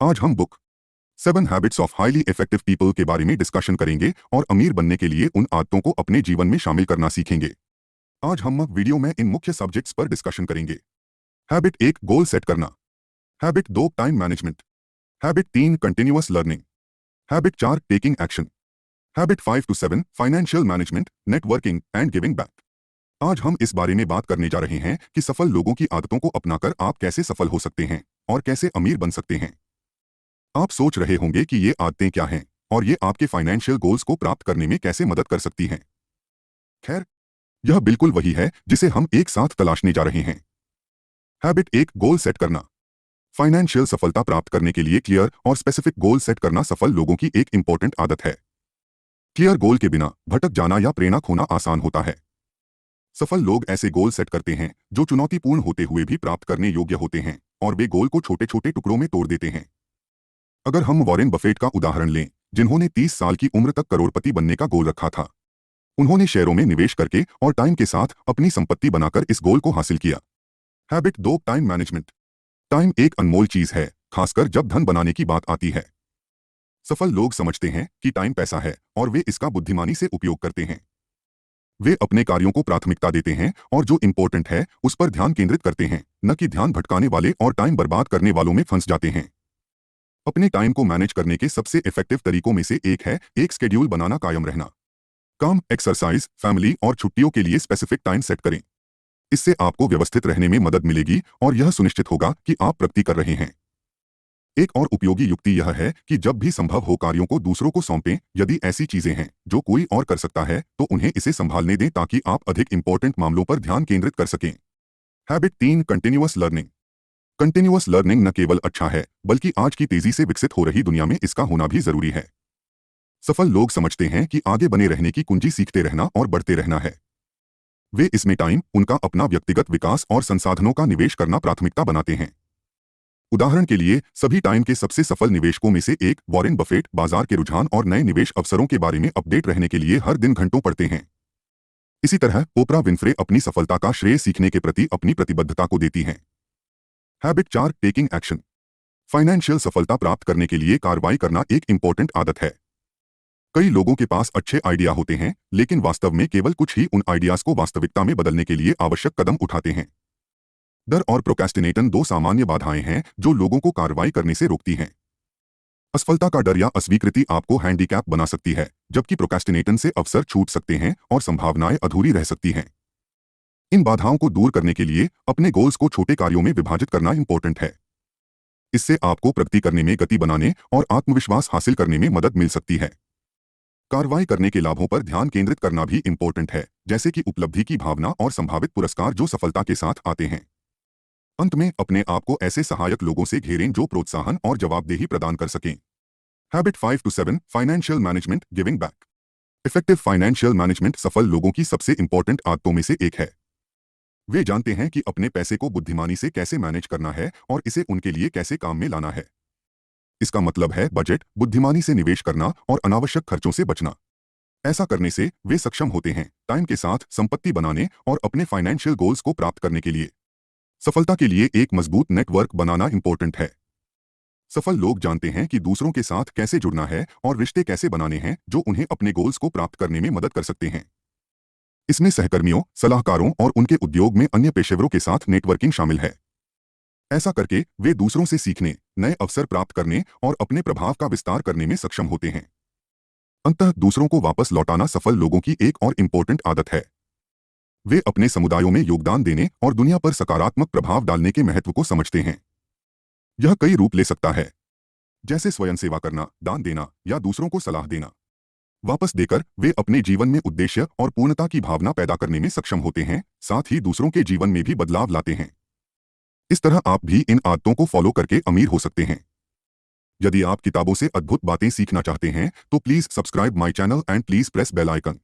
आज हम book 7 habits of highly effective people के बारे में डिस्कशन करेंगे और अमीर बनने के लिए उन आदतों को अपने जीवन में शामिल करना सीखेंगे। आज हम वीडियो में इन मुख्य सब्जेक्ट्स पर डिस्कशन करेंगे। हैबिट 1 गोल सेट करना। Habit 2 time management. Habit 3 continuous learning. Habit 4 taking action. Habit 5 to 7 financial management, networking and giving back. आज हम इस बारे में बात करने जा रहे हैं कि सफल लोगों की आदतों को अपनाकर आप कैसे सफल हो सकते हैं और कैसे अमीर बन सकते हैं। आप सोच रहे होंगे कि ये आदतें क्या हैं और ये आपके फाइनेंशियल गोल्स को प्राप्त करने में कैसे मदद कर सकती हैं। खैर, यह बिल्कुल वही है जिसे हम एक साथ तलाशने जा रहे हैं। हैबिट 1 गोल सेट करना। फाइनेंशियल सफलता प्राप्त करने के लिए क्लियर और स्पेसिफिक गोल सेट करना सफल लोगों की एक इंपॉर्टेंट आदत है। क्लियर गोल के बिना भटक जाना या प्रेरणा खोना आसान होता है। सफल लोग ऐसे गोल सेट करते हैं जो चुनौतीपूर्ण होते हुए भी प्राप्त करने योग्य होते हैं और वे गोल को छोटे छोटे टुकड़ों में तोड़ देते हैं। अगर हम वॉरेन बफेट का उदाहरण लें, जिन्होंने 30 साल की उम्र तक करोड़पति बनने का गोल रखा था, उन्होंने शेयरों में निवेश करके और टाइम के साथ अपनी संपत्ति बनाकर इस गोल को हासिल किया। Habit 2 time management. टाइम एक अनमोल चीज है, खासकर जब धन बनाने की बात आती है। सफल लोग समझते हैं कि टाइम पैसा है और वे इसका बुद्धिमानी से उपयोग करते हैं। वे अपने कार्यों को प्राथमिकता देते हैं और जो इंपॉर्टेंट है उस पर ध्यान केंद्रित करते हैं, न कि ध्यान भटकाने वाले और टाइम बर्बाद करने वालों में फंस जाते हैं। अपने टाइम को मैनेज करने के सबसे इफेक्टिव तरीकों में से एक है एक शेड्यूल बनाना, कायम रहना। काम, एक्सरसाइज, फैमिली और छुट्टियों के लिए स्पेसिफिक टाइम सेट करें। इससे आपको व्यवस्थित रहने में मदद मिलेगी और यह सुनिश्चित होगा कि आप प्रगति कर रहे हैं। एक और उपयोगी युक्ति यह है कि जब भी संभव हो कार्यों को दूसरों को सौंपें। यदि ऐसी चीजें हैं जो कोई और कर सकता है तो उन्हें इसे संभालने दें ताकि आप अधिक इंपॉर्टेंट मामलों पर ध्यान केंद्रित कर सकें। Habit 3 continuous learning. Continuous learning न केवल अच्छा है बल्कि आज की तेजी से विकसित हो रही दुनिया में इसका होना भी जरूरी है। सफल लोग समझते हैं कि आगे बने रहने की कुंजी सीखते रहना और बढ़ते रहना है। वे इसमें टाइम, उनका अपना व्यक्तिगत विकास और संसाधनों का निवेश करना प्राथमिकता बनाते हैं। उदाहरण के लिए, सभी टाइम के सबसे सफल निवेशकों में से एक वॉरेन बफेट बाजार के रुझान और नए निवेश अवसरों के बारे में अपडेट रहने के लिए हर दिन घंटों पढ़ते हैं। इसी तरह ओपरा विन्फ्रे अपनी सफलता का श्रेय सीखने के प्रति अपनी प्रतिबद्धता को देती हैं। Habit 4 taking action. फाइनेंशियल सफलता प्राप्त करने के लिए कार्रवाई करना एक इंपॉर्टेंट आदत है। कई लोगों के पास अच्छे आइडिया होते हैं, लेकिन वास्तव में केवल कुछ ही उन आइडियाज को वास्तविकता में बदलने के लिए आवश्यक कदम उठाते हैं। डर और प्रोक्रेस्टिनेशन दो सामान्य बाधाएं हैं जो लोगों को कार्रवाई करने से रोकती हैं। असफलता का डर या अस्वीकृति आपको हैंडीकैप बना सकती है, जबकि प्रोक्रेस्टिनेशन से अवसर छूट सकते हैं और संभावनाएं अधूरी रह सकती हैं। इन बाधाओं को दूर करने के लिए अपने गोल्स को छोटे कार्यों में विभाजित करना इंपॉर्टेंट है। इससे आपको प्रगति करने में गति बनाने और आत्मविश्वास हासिल करने में मदद मिल सकती है। कार्रवाई करने के लाभों पर ध्यान केंद्रित करना भी इंपॉर्टेंट है, जैसे कि उपलब्धि की भावना और संभावित पुरस्कार जो सफलता के साथ आते हैं। अंत में अपने आप को ऐसे सहायक लोगों से घेरें जो प्रोत्साहन और जवाबदेही प्रदान कर सकें। Habit 5 to 7 financial management, giving back. Effective financial management सफल लोगों की सबसे इंपॉर्टेंट आदतों में से एक है। वे जानते हैं कि अपने पैसे को बुद्धिमानी से कैसे मैनेज करना है और इसे उनके लिए कैसे काम में लाना है। इसका मतलब है बजट, बुद्धिमानी से निवेश करना और अनावश्यक खर्चों से बचना। ऐसा करने से वे सक्षम होते हैं टाइम के साथ संपत्ति बनाने और अपने फाइनेंशियल गोल्स को प्राप्त करने के लिए। सफलता के लिए एक मजबूत नेटवर्क बनाना इंपॉर्टेंट है। सफल लोग जानते हैं कि दूसरों के साथ कैसे जुड़ना है और रिश्ते कैसे बनाने हैं जो उन्हें अपने गोल्स को प्राप्त करने में मदद कर सकते हैं। इसमें सहकर्मियों, सलाहकारों और उनके उद्योग में अन्य पेशेवरों के साथ नेटवर्किंग शामिल है। ऐसा करके वे दूसरों से सीखने, नए अवसर प्राप्त करने और अपने प्रभाव का विस्तार करने में सक्षम होते हैं। अंततः दूसरों को वापस लौटाना सफल लोगों की एक और इंपॉर्टेंट आदत है। वे अपने समुदायों में योगदान देने और दुनिया पर सकारात्मक प्रभाव डालने के महत्व को समझते हैं। यह कई रूप ले सकता है, जैसे स्वयं सेवा करना, दान देना या दूसरों को सलाह देना। वापस देकर वे अपने जीवन में उद्देश्य और पूर्णता की भावना पैदा करने में सक्षम होते हैं, साथ ही दूसरों के जीवन में भी बदलाव लाते हैं। इस तरह आप भी इन आदतों को फॉलो करके अमीर हो सकते हैं। यदि आप किताबों से अद्भुत बातें सीखना चाहते हैं तो please subscribe my channel and please press bell icon.